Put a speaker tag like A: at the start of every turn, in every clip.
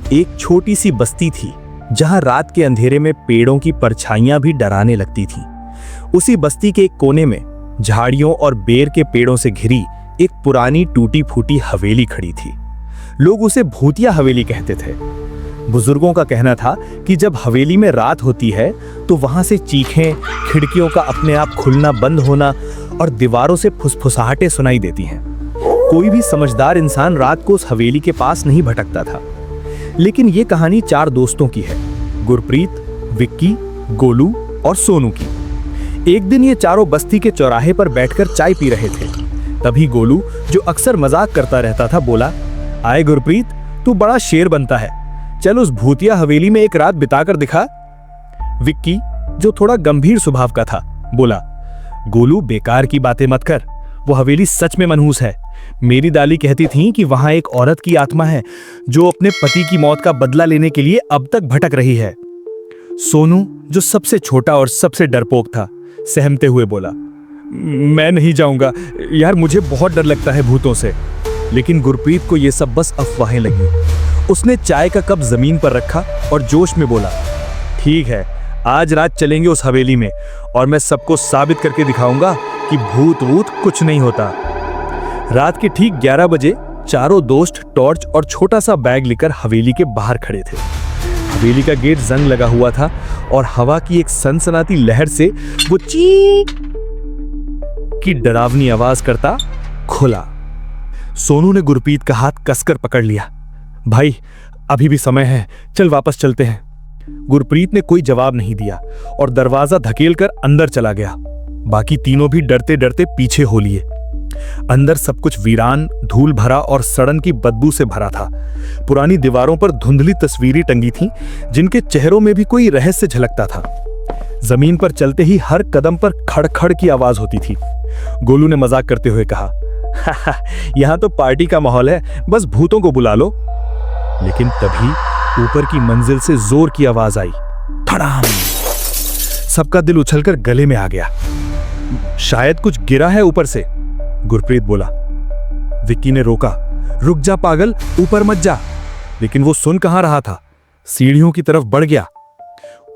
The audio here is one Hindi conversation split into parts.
A: एक छोटी सी बस्ती थी जहां रात के अंधेरे में पेड़ों की परछाइयां भी डराने लगती थीं। उसी बस्ती के एक कोने में झाड़ियों और बेर के पेड़ों से घिरी एक पुरानी टूटी फूटी हवेली खड़ी थी। लोग उसे भूतिया हवेली कहते थे। बुजुर्गों का कहना था कि जब हवेली में रात होती है तो वहां से चीखें, खिड़कियों का अपने आप खुलना बंद होना और दीवारों से फुसफुसाहटें सुनाई देती हैं। कोई भी समझदार इंसान रात को उस हवेली के पास नहीं भटकता था। लेकिन ये कहानी 4 दोस्तों की है, गुरप्रीत, विक्की, गोलू और सोनू की। एक दिन ये चारों बस्ती के चौराहे पर बैठकर चाय पी रहे थे। तभी गोलू, जो अक्सर मजाक करता रहता था, बोला, आए गुरप्रीत, तू बड़ा शेर बनता है, चल उस भूतिया हवेली में एक रात बिताकर दिखा। विक्की, जो थोड़ा गंभीर स्वभाव का था, बोला, गोलू बेकार की बातें मत कर, वो हवेली सच में मनहूस है। मेरी दादी कहती थी कि वहां एक औरत की आत्मा है जो अपने पति की मौत का बदला लेने के लिए अब तक भटक रही है। सोनू, जो सबसे छोटा और सबसे डरपोक था, सहमते हुए बोला, मैं नहीं जाऊंगा यार, मुझे बहुत डर लगता है भूतों से। लेकिन गुरप्रीत को यह सब बस अफवाहें लगी। उसने चाय का कप जमीन पर रखा और जोश में बोला, ठीक है, आज रात चलेंगे उस हवेली में और मैं सबको साबित करके दिखाऊंगा कि भूत वूत कुछ नहीं होता। रात के ठीक 11 बजे चारों दोस्त टॉर्च और छोटा सा बैग लेकर हवेली के बाहर खड़े थे। हवेली का गेट जंग लगा हुआ था और हवा की एक सनसनाती लहर से वो चीक की डरावनी आवाज करता खुला। सोनू ने गुरप्रीत का हाथ कसकर पकड़ लिया। भाई, अभी भी समय है, चल वापस चलते हैं। गुरप्रीत ने कोई जवाब नहीं दिया और दरवाजा धकेलकर अंदर चला गया। बाकी तीनों भी डरते डरते पीछे हो लिए। अंदर सब कुछ वीरान, धूल भरा और सड़न की बदबू से भरा था। पुरानी दीवारों पर धुंधली तस्वीरें टंगी थीं, जिनके चेहरों में भी कोई रहस्य झलकता था। जमीन पर चलते ही हर कदम पर खड़खड़ की आवाज होती थी। गोलू ने मजाक करते हुए कहा, यहां तो पार्टी का माहौल है, बस भूतों को बुला लो। लेकिन तभी ऊपर की मंजिल से जोर की आवाज आई, धड़ाम। सबका दिल उछलकर गले में आ गया। शायद कुछ गिरा है ऊपर से, गुरप्रीत बोला। विक्की ने रोका, रुक जा पागल, ऊपर मत जा। लेकिन वो सुन कहां रहा था, सीढ़ियों की तरफ बढ़ गया।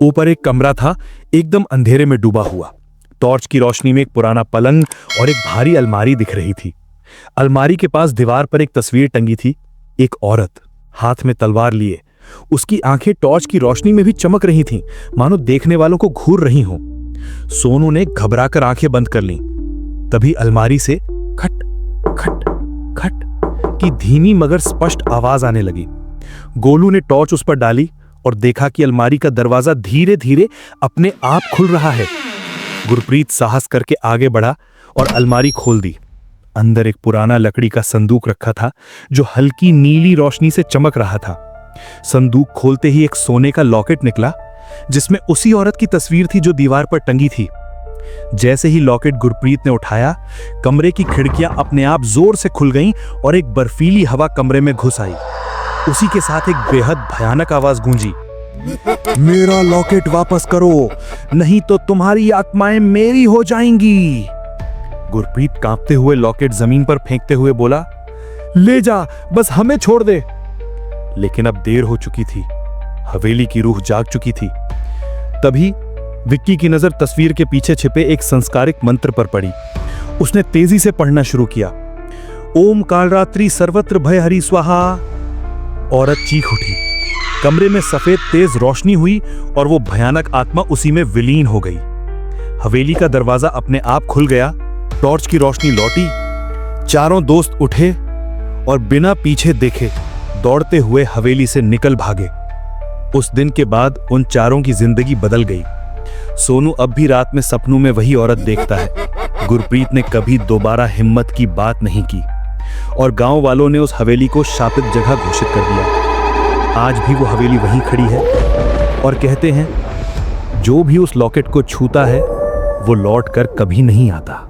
A: ऊपर एक कमरा था, एकदम अंधेरे में डूबा हुआ। टॉर्च की रोशनी में एक पुराना पलंग और एक भारी अलमारी दिख रही थी। अलमारी के पास दीवार पर एक तस्वीर टंगी थी, एक औरत हाथ में तलवार लिए। उसकी आंखें टॉर्च की रोशनी में भी चमक रही थीं, मानो देखने वालों को घूर रही हों। सोनू ने घबराकर आंखें बंद कर लीं। तभी अलमारी से खट खट खट की धीमी मगर स्पष्ट आवाज आने लगी। गोलू ने टॉर्च उस पर डाली और देखा कि अलमारी का दरवाजा धीरे धीरे अपने आप खुल रहा है। गुरप्रीत साहस करके आगे बढ़ा और अलमारी खोल दी। अंदर एक पुराना लकड़ी का संदूक रखा था जो हल्की नीली रोशनी से चमक रहा था। संदूक खोलते ही एक सोने का लॉकेट निकला, जिसमें उसी औरत की तस्वीर थी जो दीवार पर टंगी थी। जैसे ही लॉकेट गुरप्रीत ने उठाया, कमरे की खिड़कियां अपने आप जोर से खुल गईं और एक बर्फीली हवा कमरे में घुस आई। उसी के साथ एक बेहद भयानक आवाज गूंजी, मेरा लॉकेट वापस करो, नहीं तो तुम्हारी आत्माएं मेरी हो जाएंगी। गुरप्रीत कांपते हुए लॉकेट जमीन पर फेंकते हुए बोला, ले जा, बस हमें छोड़ दे। लेकिन अब देर हो चुकी थी। हवेली की रूह जाग चुकी थी। तभी विक्की की नजर तस्वीर के पीछे छिपे एक संस्कारिक मंत्र पर पड़ी। उसने तेजी से पढ़ना शुरू किया, ओम कालरात्रि सर्वत्र भय हरि स्वाहा। औरत चीख उठी। कमरे में सफेद तेज रोशनी हुई और वो भयानक आत्मा उसी में विलीन हो गई। हवेली का दरवाजा अपने आप खुल गया, टॉर्च की रोशनी लौटी। चारों दोस्त उठे और बिना पीछे देखे दौड़ते हुए हवेली से निकल भागे। उस दिन के बाद उन चारों की जिंदगी बदल गई। सोनू अब भी रात में सपनों में वही औरत देखता है। गुरप्रीत ने कभी दोबारा हिम्मत की बात नहीं की और गांव वालों ने उस हवेली को शापित जगह घोषित कर दिया। आज भी वो हवेली वहीं खड़ी है और कहते हैं, जो भी उस लॉकेट को छूता है वो लौट कर कभी नहीं आता।